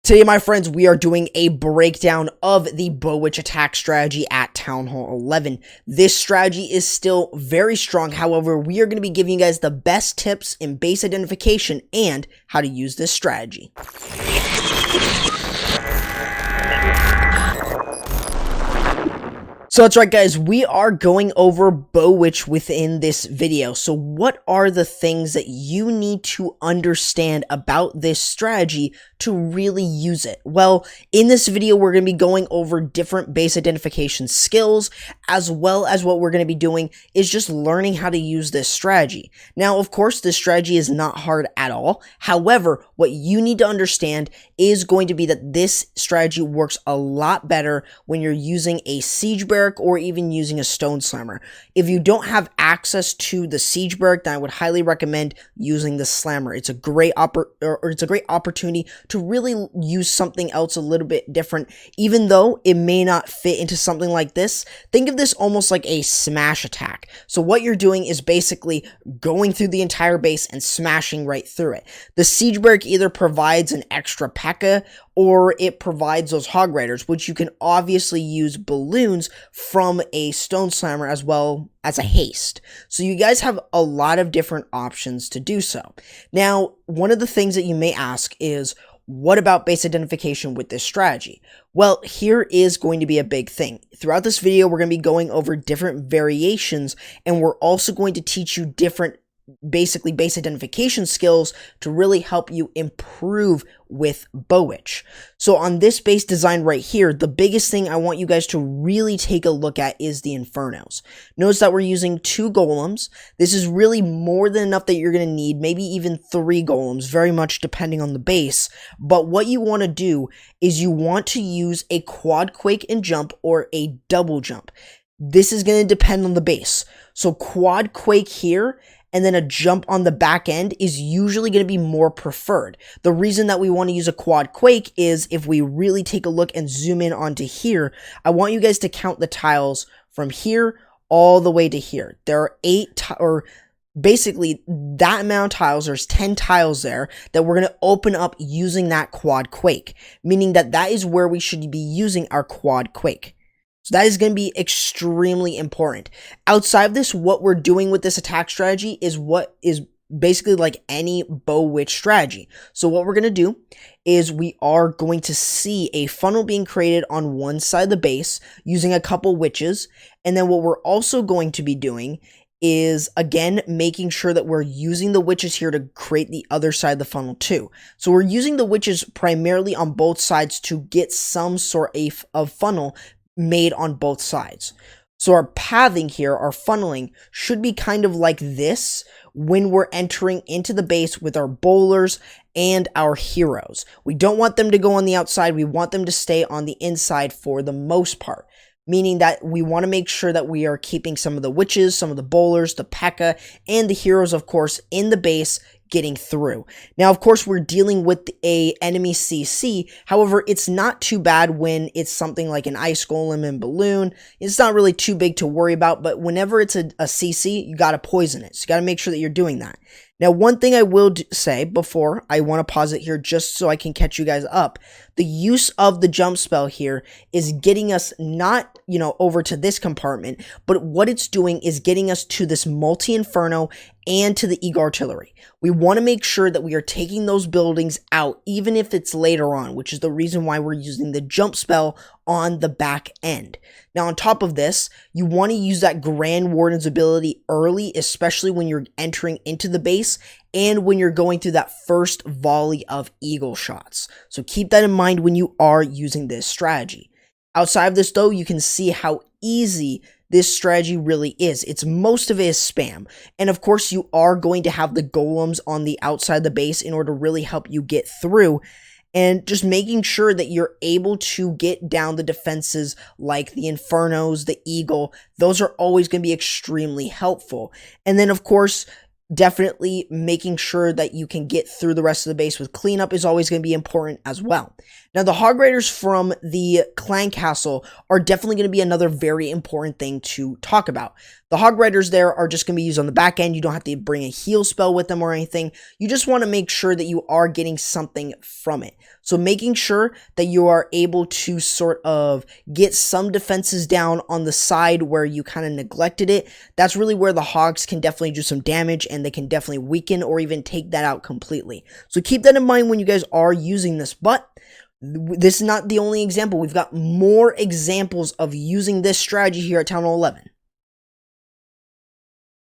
Today, my friends, we are doing a breakdown of the Bowitch attack strategy at Town Hall 11. This strategy is still very strong. However, we are going to be giving you guys the best tips in base identification and how to use this strategy. So that's right, guys, we are going over Bowitch within this video. So what are the things that you need to understand about this strategy to really use it? Well, in this video, we're going to be going over different base identification skills, as well as what we're going to be doing is just learning how to use this strategy. Now, of course, this strategy is not hard at all. However, what you need to understand is going to be that this strategy works a lot better when you're using a siege barrack or even using a stone slammer. If you don't have access to the siege barrack, then I would highly recommend using the slammer. It's a great opportunity to really use something else a little bit different, even though it may not fit into something like this. Think of this almost like a smash attack. So what you're doing is basically going through the entire base and smashing right through it. The siege barrack either provides an extra P.E.K.K.A. or it provides those hog riders, which you can obviously use balloons from a stone slammer as well as a haste. So you guys have a lot of different options to do so. Now, one of the things that you may ask is, what about base identification with this strategy? Well, here is going to be a big thing. Throughout this video, we're going to be going over different variations, and we're also going to teach you different basically base identification skills to really help you improve with Bowitch. So on this base design right here, the biggest thing I want you guys to really take a look at is the Infernos. Notice that we're using 2 golems. This is really more than enough that you're going to need, maybe even 3 golems, very much depending on the base. But what you want to do is you want to use a quad quake and jump or a double jump. This is going to depend on the base. So quad quake here and then a jump on the back end is usually going to be more preferred. The reason that we want to use a quad quake is if we really take a look and zoom in onto here, I want you guys to count the tiles from here all the way to here. There are 8 or basically that amount of tiles. There's 10 tiles there that we're going to open up using that quad quake, meaning that that is where we should be using our quad quake. So that is going to be extremely important. Outside of this, what we're doing with this attack strategy is what is basically like any Bowitch strategy. So what we're going to do is we are going to see a funnel being created on one side of the base using a couple witches. And then what we're also going to be doing is, again, making sure that we're using the witches here to create the other side of the funnel too. So we're using the witches primarily on both sides to get some sort of funnel made on both sides. So our pathing here, our funneling, should be kind of like this when we're entering into the base with our bowlers and our heroes. We don't want them to go on the outside. We want them to stay on the inside for the most part, meaning that we want to make sure that we are keeping some of the witches, some of the bowlers, the P.E.K.K.A., and the heroes, of course, in the base getting through. Now, of course, we're dealing with a enemy CC. However, it's not too bad when it's something like an ice golem and balloon. It's not really too big to worry about, but whenever it's a CC, you got to poison it. So you got to make sure that you're doing that. Now, one thing I will say before I want to pause it here just so I can catch you guys up. The use of the jump spell here is getting us not, over to this compartment, but what it's doing is getting us to this multi-inferno and to the Eagle Artillery. We want to make sure that we are taking those buildings out, even if it's later on, which is the reason why we're using the jump spell on the back end. Now, on top of this, you want to use that Grand Warden's ability early, especially when you're entering into the base and when you're going through that first volley of eagle shots. So keep that in mind when you are using this strategy. Outside of this, though, you can see how easy this strategy really is. Most of it is spam. And of course, you are going to have the golems on the outside of the base in order to really help you get through. And just making sure that you're able to get down the defenses like the Infernos, the Eagle, those are always going to be extremely helpful. And then, of course, definitely making sure that you can get through the rest of the base with cleanup is always going to be important as well. Now, the Hog Riders from the Clan Castle are definitely going to be another very important thing to talk about. The Hog Riders there are just going to be used on the back end. You don't have to bring a heal spell with them or anything. You just want to make sure that you are getting something from it. So making sure that you are able to sort of get some defenses down on the side where you kind of neglected it, that's really where the Hogs can definitely do some damage, and they can definitely weaken or even take that out completely. So keep that in mind when you guys are using this, but this is not the only example. We've got more examples of using this strategy here at Town Hall 11.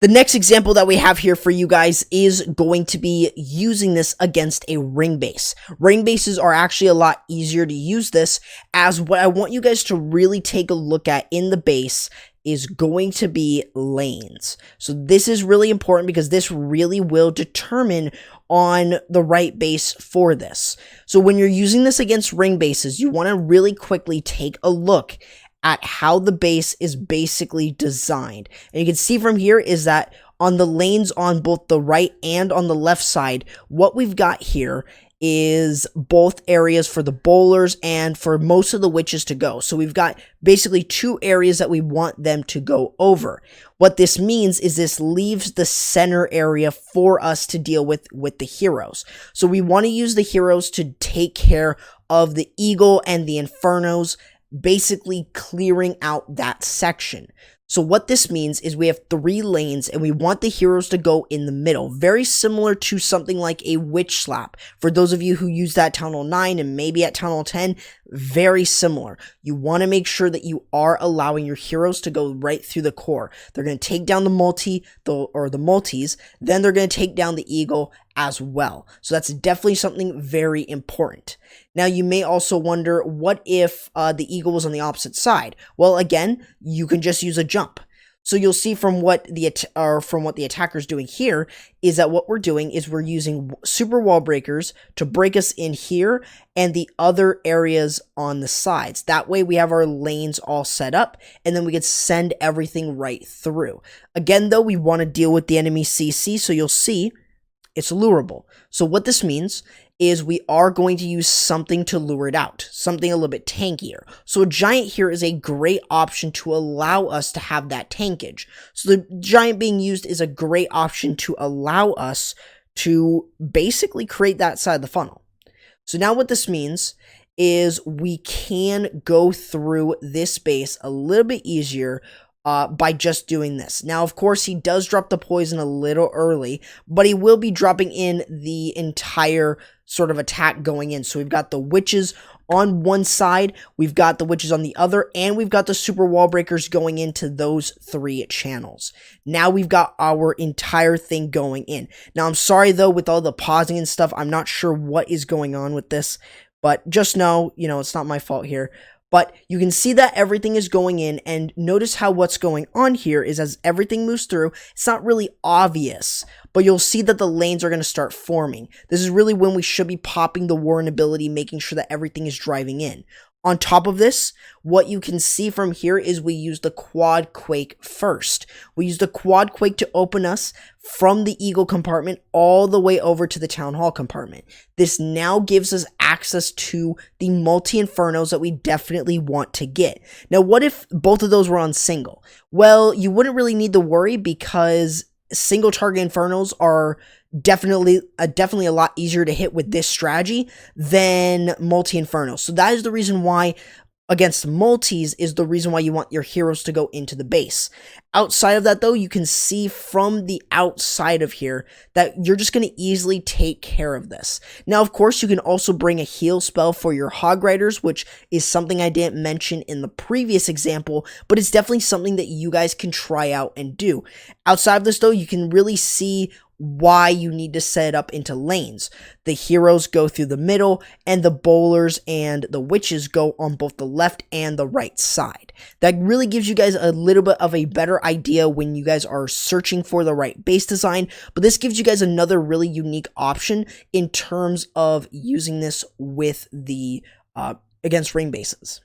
The next example that we have here for you guys is going to be using this against a ring base. Ring bases are actually a lot easier to use this, as what I want you guys to really take a look at in the base is going to be lanes. So this is really important because this really will determine on the right base for this. So when you're using this against ring bases, you want to really quickly take a look at how the base is basically designed. And you can see from here is that on the lanes on both the right and on the left side, what we've got here is both areas for the bowlers and for most of the witches to go. So we've got basically two areas that we want them to go over. What this means is this leaves the center area for us to deal with the heroes. So we want to use the heroes to take care of the eagle and the infernos, basically clearing out that section. So what this means is we have 3 lanes and we want the heroes to go in the middle. Very similar to something like a witch slap. For those of you who use that Town Hall 9 and maybe at Town Hall 10, very similar. You want to make sure that you are allowing your heroes to go right through the core. They're going to take down the multis, then they're going to take down the eagle as well. So that's definitely something very important. Now you may also wonder, what if the eagle was on the opposite side? Well, again, you can just use a jump. So you'll see from what the attacker's doing here is that what we're doing is we're using super wall breakers to break us in here and the other areas on the sides. That way we have our lanes all set up and then we can send everything right through. Again, though, we want to deal with the enemy CC, so you'll see it's lurable. So what this means is we are going to use something to lure it out, something a little bit tankier. So a giant here is a great option to allow us to have that tankage. So the giant being used is a great option to allow us to basically create that side of the funnel. So now what this means is we can go through this base a little bit easier by just doing this. Now, of course, he does drop the poison a little early, but he will be dropping in the entire sort of attack going in. So we've got the witches on one side, we've got the witches on the other, and we've got the super wall breakers going into those 3 channels. Now we've got our entire thing going in. Now, I'm sorry, though, with all the pausing and stuff, I'm not sure what is going on with this, but just know, it's not my fault here. But you can see that everything is going in, and notice how what's going on here is as everything moves through, it's not really obvious, but you'll see that the lanes are going to start forming. This is really when we should be popping the Warren ability, making sure that everything is driving in. On top of this, what you can see from here is we use the quad Quake first. We use the quad Quake to open us from the Eagle compartment all the way over to the Town Hall compartment. This now gives us access to the multi-infernos that we definitely want to get. Now, what if both of those were on single? Well, you wouldn't really need to worry because single target infernos are definitely a lot easier to hit with this strategy than multi-inferno. So that is the reason why against multis is the reason why you want your heroes to go into the base. Outside of that, though, you can see from the outside of here that you're just going to easily take care of this. Now, of course, you can also bring a heal spell for your Hog Riders, which is something I didn't mention in the previous example, but it's definitely something that you guys can try out and do. Outside of this, though, you can really see why you need to set it up into lanes. The heroes go through the middle, and the bowlers and the witches go on both the left and the right side. That really gives you guys a little bit of a better idea when you guys are searching for the right base design, but this gives you guys another really unique option in terms of using this with the against ring bases.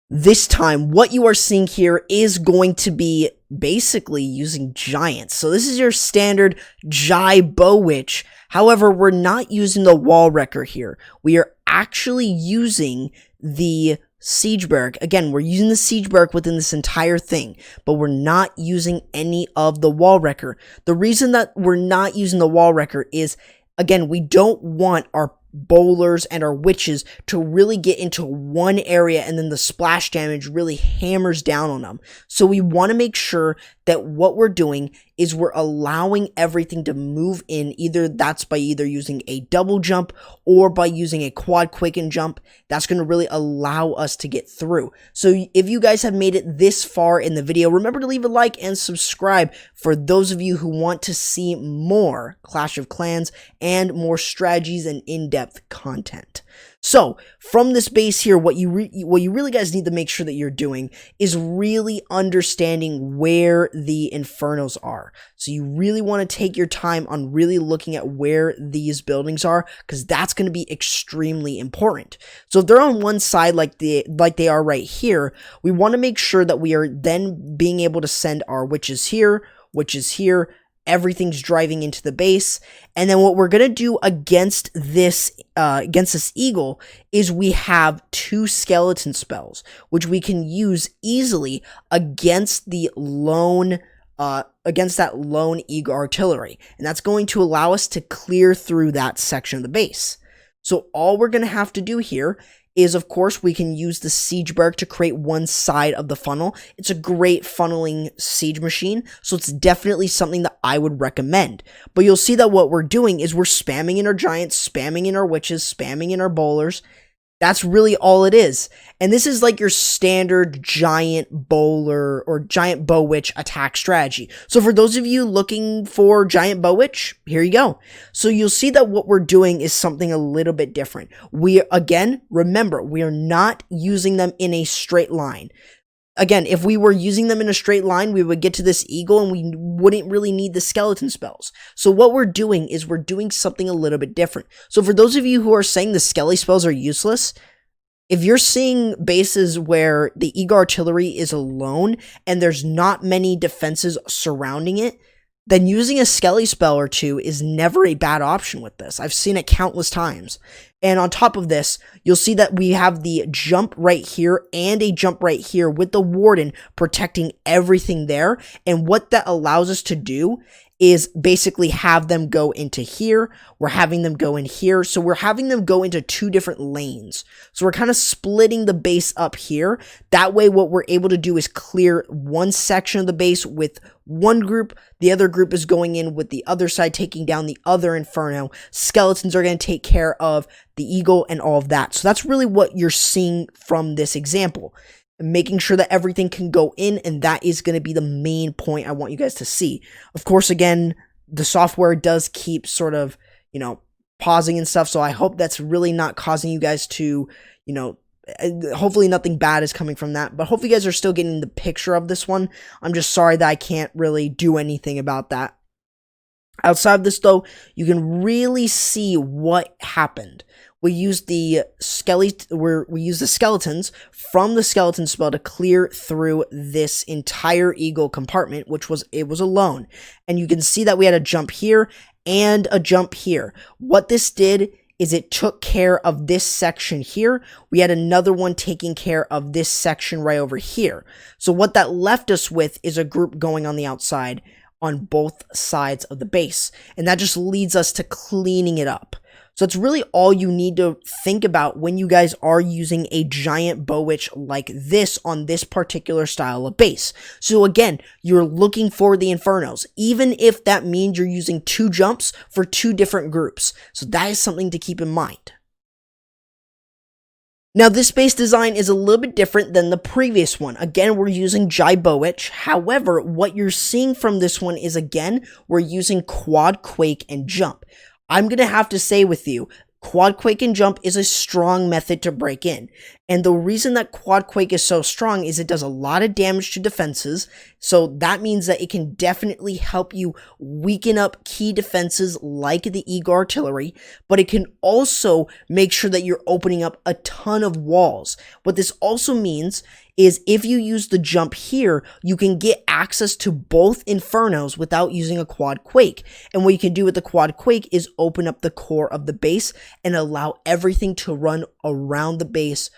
This time, what you are seeing here is going to be basically using giants. So this is your standard GiBowitch. However, we're not using the wall wrecker here. We are actually using the siege barrack. Again, we're using the siege barrack within this entire thing, but we're not using any of the wall wrecker. The reason that we're not using the wall wrecker is, again, we don't want our bowlers and our witches to really get into one area and then the splash damage really hammers down on them. So we want to make sure that what we're doing is we're allowing everything to move in. Either that's by either using a double jump or by using a quad quake and jump. That's going to really allow us to get through. So if you guys have made it this far in the video, remember to leave a like and subscribe for those of you who want to see more Clash of Clans and more strategies and in-depth content. So from this base here, what you really guys need to make sure that you're doing is really understanding where the infernos are. So you really want to take your time on really looking at where these buildings are, because that's going to be extremely important. So if they're on one side like they are right here, we want to make sure that we are then being able to send our witches here, everything's driving into the base. And then what we're going to do against this eagle is we have 2 skeleton spells, which we can use easily against the lone against that lone eagle artillery. And that's going to allow us to clear through that section of the base. So all we're going to have to do here is, of course, we can use the siege barrack to create one side of the funnel. It's a great funneling siege machine, so it's definitely something that I would recommend. But you'll see that what we're doing is we're spamming in our giants, spamming in our witches, spamming in our bowlers. That's really all it is. And this is like your standard giant bowler or giant Bowitch attack strategy. So for those of you looking for giant Bowitch, here you go. So you'll see that what we're doing is something a little bit different. Again, remember, we are not using them in a straight line. Again, if we were using them in a straight line, we would get to this eagle and we wouldn't really need the skeleton spells. So what we're doing is we're doing something a little bit different. So for those of you who are saying the skelly spells are useless, if you're seeing bases where the eagle artillery is alone and there's not many defenses surrounding it, then using a skelly spell or 2 is never a bad option with this. I've seen it countless times. And on top of this, you'll see that we have the jump right here and a jump right here with the warden protecting everything there. And what that allows us to do is basically have them go into here. We're having them go in here. So we're having them go into 2 different lanes. So we're kind of splitting the base up here. That way what we're able to do is clear one section of the base with one group. The other group is going in with the other side, taking down the other inferno. Skeletons are going to take care of the eagle and all of that. So that's really what you're seeing from this example. Making sure that everything can go in, and that is going to be the main point I want you guys to see. Of course, again, the software does keep sort of, pausing and stuff, so I hope that's really not causing you guys to, hopefully nothing bad is coming from that, but hopefully you guys are still getting the picture of this one. I'm just sorry that I can't really do anything about that. Outside of this, though, you can really see what happened. We used the skeletons from the skeleton spell to clear through this entire eagle compartment, which was alone. And you can see that we had a jump here and a jump here. What this did is it took care of this section here. We had another one taking care of this section right over here. So what that left us with is a group going on the outside on both sides of the base. And that just leads us to cleaning it up. So it's really all you need to think about when you guys are using a giant Bowitch like this on this particular style of base. So again, you're looking for the infernos, even if that means you're using 2 jumps for 2 different groups. So that is something to keep in mind. Now, this base design is a little bit different than the previous one. Again, we're using GiBowitch. However, what you're seeing from this one is, again, we're using quad quake and jump. I'm going to have to say with you, quad quake and jump is a strong method to break in. And the reason that Quad Quake is so strong is it does a lot of damage to defenses. So that means that it can definitely help you weaken up key defenses like the Eagle Artillery, but it can also make sure that you're opening up a ton of walls. What this also means is if you use the jump here, you can get access to both Infernos without using a Quad Quake. And what you can do with the Quad Quake is open up the core of the base and allow everything to run around the base,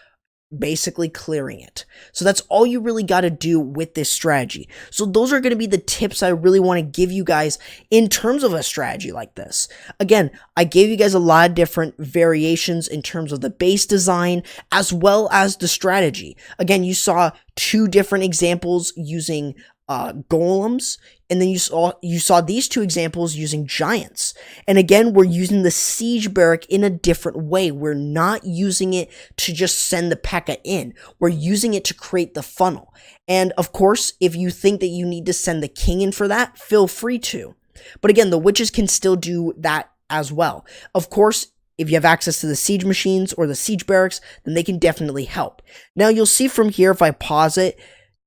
basically clearing it. So that's all you really got to do with this strategy. So those are going to be the tips I really want to give you guys in terms of a strategy like this. Again, I gave you guys a lot of different variations in terms of the base design as well as the strategy. Again, you saw 2 different examples using golems, and then you saw these 2 examples using giants. And again, we're using the siege barrack in a different way. We're not using it to just send the P.E.K.K.A. in. We're using it to create the funnel. And of course, if you think that you need to send the king in for that, feel free to. But again, the witches can still do that as well. Of course, if you have access to the siege machines or the siege barracks, then they can definitely help. Now you'll see from here, if I pause it,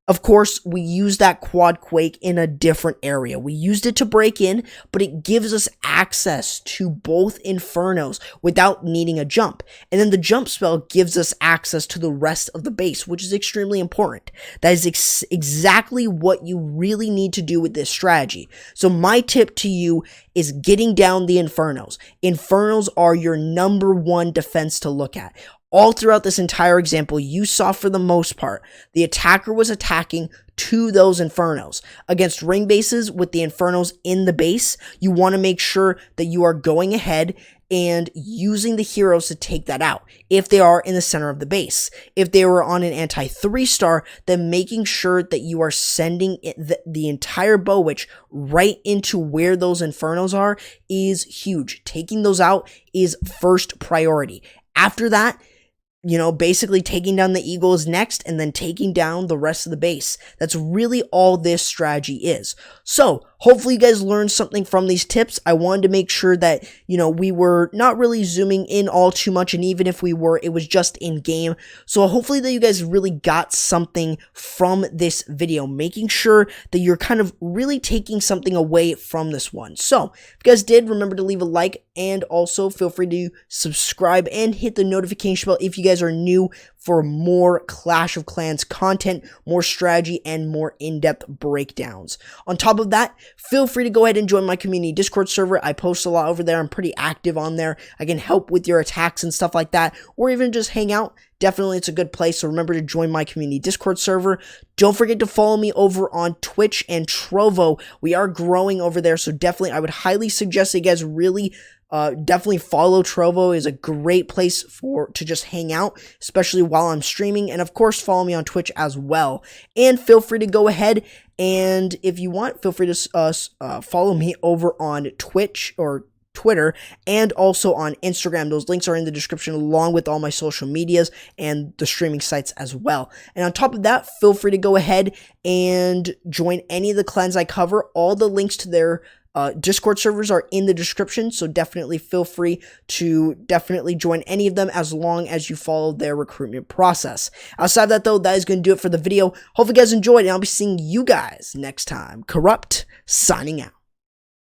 of course, we use that Quad Quake in a different area. We used it to break in, but it gives us access to both Infernos without needing a jump. And then the jump spell gives us access to the rest of the base, which is extremely important. That is exactly what you really need to do with this strategy. So my tip to you is getting down the Infernos. Infernos are your #1 defense to look at. All throughout this entire example, you saw for the most part, the attacker was attacking to those Infernos. Against ring bases with the Infernos in the base, you want to make sure that you are going ahead and using the heroes to take that out, if they are in the center of the base. If they were on an anti-3-star, then making sure that you are sending the entire Bowitch right into where those Infernos are is huge. Taking those out is first priority. After that, basically taking down the Eagle is next, and then taking down the rest of the base. That's really all this strategy is. So, hopefully you guys learned something from these tips. I wanted to make sure that, we were not really zooming in all too much, and even if we were, it was just in game. So hopefully that you guys really got something from this video, making sure that you're kind of really taking something away from this one. So, if you guys did, remember to leave a like, and also feel free to subscribe and hit the notification bell if you guys are new for more Clash of Clans content, more strategy, and more in-depth breakdowns. On top of that, feel free to go ahead and join my community Discord server. I post a lot over there. I'm pretty active on there. I can help with your attacks and stuff like that, or even just hang out. Definitely, it's a good place, so remember to join my community Discord server. Don't forget to follow me over on Twitch and Trovo. We are growing over there, so definitely, I would highly suggest that you guys really definitely follow Trovo. Is a great place to just hang out, especially while I'm streaming. And of course, follow me on Twitch as well. And feel free to go ahead and, if you want, feel free to follow me over on Twitch or Twitter, and also on Instagram. Those links are in the description, along with all my social medias and the streaming sites as well. And on top of that, feel free to go ahead and join any of the clans I cover. All the links to their Discord servers are in the description, so definitely feel free to join any of them as long as you follow their recruitment process. Outside of that, though, that is going to do it for the video. Hope you guys enjoyed, and I'll be seeing you guys next time. Corrupt, signing out.